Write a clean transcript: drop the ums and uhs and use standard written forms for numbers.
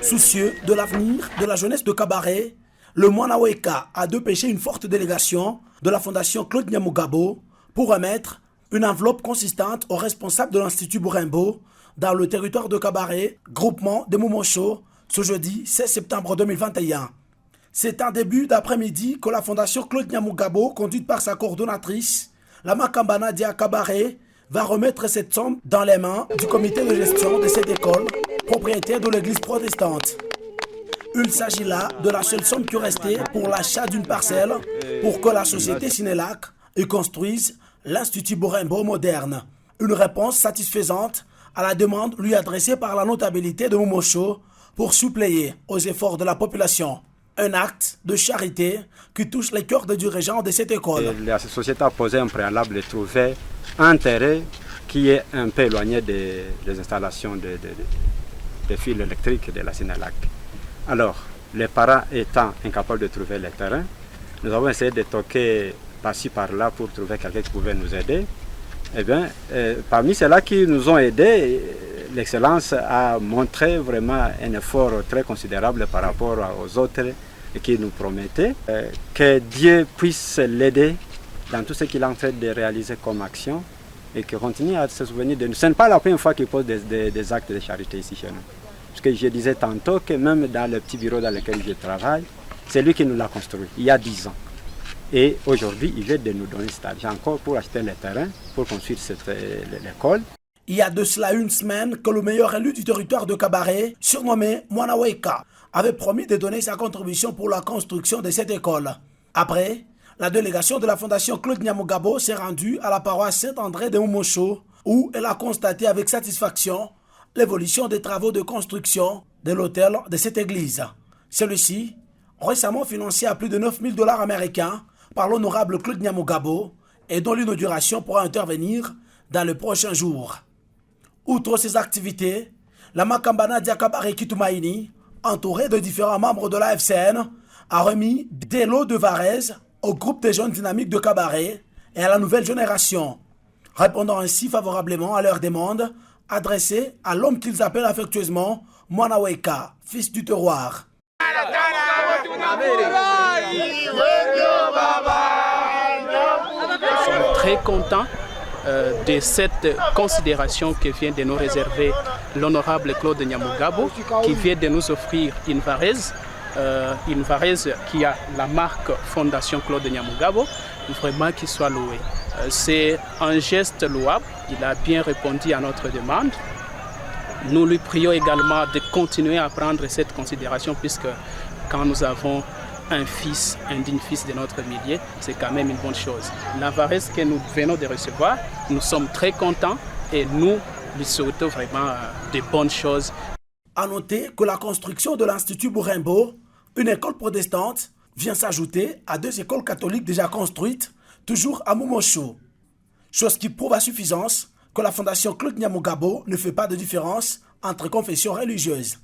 Soucieux de l'avenir de la jeunesse de Kabaré, le moine Aweka a dépêché une forte délégation de la fondation Claude Nyamugabo pour remettre une enveloppe consistante aux responsables de l'Institut Bourimbo dans le territoire de Kabaré, groupement de Momosho, ce jeudi 16 septembre 2021. C'est en début d'après-midi que la fondation Claude Nyamugabo, conduite par sa coordonnatrice, Lama Kambana Dia Kabaré, va remettre cette somme dans les mains du comité de gestion de cette école, propriétaire de l'église protestante. Il s'agit là de la seule somme qui restait pour l'achat d'une parcelle pour que la société Sinelac y construise l'Institut Bourimbo moderne. Une réponse satisfaisante à la demande lui adressée par la notabilité de Momosho pour suppléer aux efforts de la population. Un acte de charité qui touche les cœurs des dirigeants de cette école. La société a posé un préalable de trouver un terrain qui est un peu éloigné des installations de fils électriques de la Sinelac. Alors, les parents étant incapables de trouver le terrain, nous avons essayé de toquer par-ci par-là pour trouver quelqu'un qui pouvait nous aider. Eh bien, parmi ceux-là qui nous ont aidés, l'Excellence a montré vraiment un effort très considérable par rapport aux autres qui nous promettaient. Que Dieu puisse l'aider dans tout ce qu'il est en train de réaliser comme action et qu'il continue à se souvenir de nous. Ce n'est pas la première fois qu'il pose des actes de charité ici chez nous. Parce que je disais tantôt que même dans le petit bureau dans lequel je travaille, c'est lui qui nous l'a construit il y a 10 ans. Et aujourd'hui, il vient de nous donner cet argent encore pour acheter le terrain, pour construire l'école. Il y a de cela une semaine que le meilleur élu du territoire de Kabaré, surnommé Moine Aweka, avait promis de donner sa contribution pour la construction de cette école. Après, la délégation de la fondation Claude Nyamugabo s'est rendue à la paroisse Saint-André de Momosho, où elle a constaté avec satisfaction l'évolution des travaux de construction de l'hôtel de cette église. Celui-ci, récemment financé à plus de 9 000 $ américains par l'honorable Claude Nyamugabo, et dont l'inauguration pourra intervenir dans les prochains jours. Outre ces activités, la Makambana Diakabare Kitumaini, entourée de différents membres de la FCN, a remis des lots de Varese au groupe des jeunes dynamiques de Kabaré et à la nouvelle génération, répondant ainsi favorablement à leurs demandes adressées à l'homme qu'ils appellent affectueusement Moine Aweka, fils du terroir. Nous sommes très contents de cette considération que vient de nous réserver l'honorable Claude Nyamugabo, qui vient de nous offrir une Varese qui a la marque Fondation Claude Nyamugabo, vraiment qu'il soit loué. C'est un geste louable, il a bien répondu à notre demande. Nous lui prions également de continuer à prendre cette considération, puisque quand nous avons un fils, un digne fils de notre milieu, c'est quand même une bonne chose. La Varese que nous venons de recevoir, nous sommes très contents et nous lui souhaitons vraiment de bonnes choses. A noter que la construction de l'Institut Bourimbo, une école protestante, vient s'ajouter à 2 écoles catholiques déjà construites, toujours à Momosho. Chose qui prouve à suffisance que la fondation Claude Nyamugabo ne fait pas de différence entre confessions religieuses.